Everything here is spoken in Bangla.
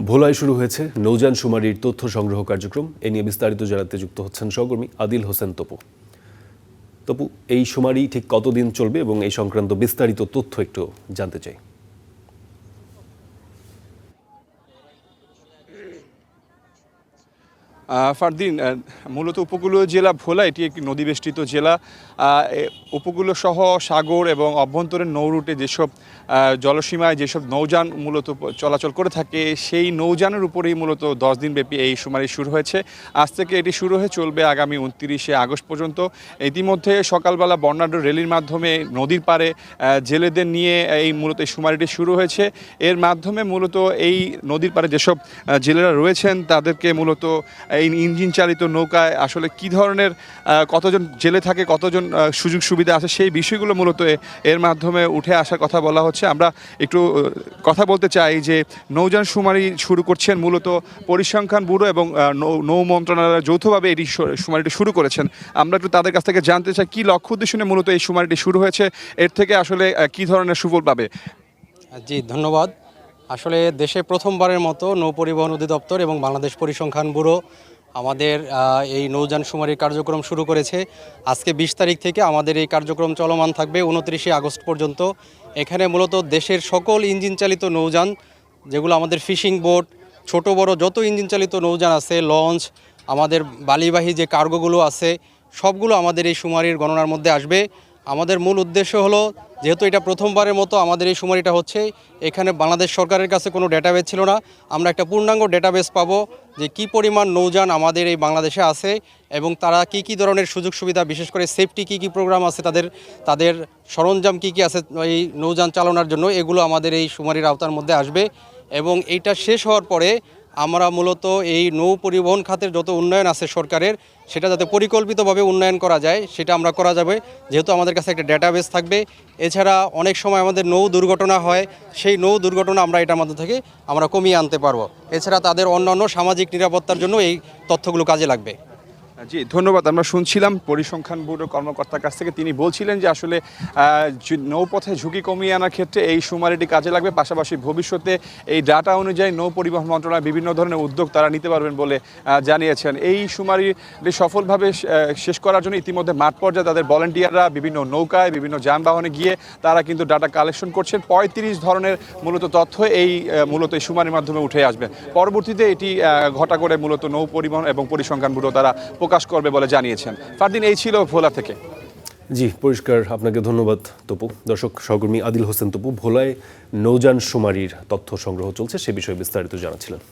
ভোলায় শুরু হয়েছে নৌযান শুমারির তথ্য সংগ্রহ কার্যক্রম। এ নিয়ে বিস্তারিত জানাতে যুক্ত হচ্ছেন সহকর্মী আদিল হোসেন তপু। তপু, এই শুমারি ঠিক কতদিন চলবে এবং এই সংক্রান্ত বিস্তারিত তথ্য একটু জানতে চাই। ফারদিন, মূলত উপকূলীয় জেলা ভোলা এটি একটি নদীবেষ্টিত জেলা। উপকূল সহ সাগর এবং অভ্যন্তরীণ নৌরুটে যেসব জলসীমায় যেসব নৌযান মূলত চলাচল করে থাকে, সেই নৌযানের উপরেই মূলত 10 দিনব্যাপী এই শুমারি শুরু হয়েছে। আজ থেকে এটি শুরু হয়ে চলবে আগামী 29শে আগস্ট পর্যন্ত। ইতিমধ্যে সকালবেলা বর্ণাঢ্য র্যালির মাধ্যমে নদীর পাড়ে জেলেদের নিয়ে এই মূলত এই শুমারিটি শুরু হয়েছে। এর মাধ্যমে মূলত এই নদীর পাড়ে যেসব জেলেরা রয়েছেন তাদেরকে মূলত এই ইঞ্জিন চালিত নৌকায় আসলে কি ধরনের কতজন জেলে থাকে, কতজন সুযোগ সুবিধা আছে, সেই বিষয়গুলো মূলত এর মাধ্যমে উঠে আসার কথা বলা হচ্ছে। আমরা একটু কথা বলতে চাই যে নৌযান শুমারি শুরু করছেন মূলত পরিসংখ্যান ব্যুরো এবং নৌ মন্ত্রণালয় যৌথভাবে এটি শুমারিটি শুরু করেছেন। আমরা একটু তাদের কাছ থেকে জানতে চাই কি লক্ষ্য উদ্দেশ্য নিয়ে মূলত এই শুমারিটি শুরু হয়েছে, এর থেকে আসলে কি ধরনের সুফল পাবে। জি, ধন্যবাদ। আসলে দেশে প্রথমবারের মতো নৌ পরিবহন অধিদপ্তর এবং বাংলাদেশ পরিসংখ্যান ব্যুরো আমাদের এই নৌযান শুমারির কার্যক্রম শুরু করেছে। আজকে 20 তারিখ থেকে আমাদের এই কার্যক্রম চলমান থাকবে 29শে আগস্ট পর্যন্ত। এখানে মূলত দেশের সকল ইঞ্জিন চালিত নৌযান, যেগুলো আমাদের ফিশিং বোট, ছোট বড় যত ইঞ্জিন চালিত নৌযান আছে, লঞ্চ, আমাদের বালিবাহী যে কার্গোগুলো আছে, সবগুলো আমাদের এই শুমারির গণনার মধ্যে আসবে। আমাদের মূল উদ্দেশ্য হলো, যেহেতু এটা প্রথমবারের মতো আমাদের এই শুমারিটা হচ্ছে, এখানে বাংলাদেশ সরকারের কাছে কোনো ডেটাবেস ছিল না। আমরা একটা পূর্ণাঙ্গ ডেটাবেস পাবো যে কি পরিমাণ নৌযান আমাদের এই বাংলাদেশে আছে এবং তারা কি কি ধরনের সুযোগ সুবিধা, বিশেষ করে সেফটি কি কি প্রোগ্রাম আছে, তাদের সরঞ্জাম কি কি আছে এই নৌযান চালানোর জন্য, এগুলো আমাদের এই শুমারির আওতার মধ্যে আসবে। এবং এইটা শেষ হওয়ার পরে আমরা মূলত এই নৌ পরিবহন খাতের যত উন্নয়ন আছে সরকারের, সেটা যাতে পরিকল্পিতভাবে উন্নয়ন করা যায় সেটা আমরা করা যাবে, যেহেতু আমাদের কাছে একটা ডেটাবেস থাকবে। এছাড়া অনেক সময় আমাদের নৌ দুর্ঘটনা হয়, সেই নৌ দুর্ঘটনা আমরা এটার মধ্যে থেকে আমরা কমিয়ে আনতে পারবো। এছাড়া তাদের অন্যান্য সামাজিক নিরাপত্তার জন্য এই তথ্যগুলো কাজে লাগবে। জি, ধন্যবাদ। আমরা শুনছিলাম পরিসংখ্যান ব্যুরোর কর্মকর্তার কাছ থেকে, তিনি বলছিলেন যে আসলে নৌপথে ঝুঁকি কমিয়ে আনার ক্ষেত্রে এই শুমারিটি কাজে লাগবে। পাশাপাশি ভবিষ্যতে এই ডাটা অনুযায়ী নৌ পরিবহন মন্ত্রণালয় বিভিন্ন ধরনের উদ্যোগ তারা নিতে পারবেন বলে জানিয়েছেন। এই শুমারিটি সফলভাবে শেষ করার জন্য ইতিমধ্যে মাঠ পর্যায়ে তাদের ভলান্টিয়াররা বিভিন্ন নৌকায় বিভিন্ন যানবাহনে গিয়ে তারা কিন্তু ডাটা কালেকশন করছেন। 35 ধরনের মূলত তথ্য এই শুমারির মাধ্যমে উঠে আসবে। পরবর্তীতে এটি ঘটা করে মূলত নৌ পরিবহন এবং পরিসংখ্যান ব্যুরো তারা প্রকাশ করবে বলে জানিয়েছেন। ফারদিন, এই ছিল ভোলা থেকে। জি, পরিষ্কার। আপনাকে ধন্যবাদ তপু। দর্শক, সহকর্মী আদিল হোসেন তপু ভোলায় নৌযান শুমারির তথ্য সংগ্রহ চলছে সে বিষয়ে বিস্তারিত জানাচ্ছিলেন।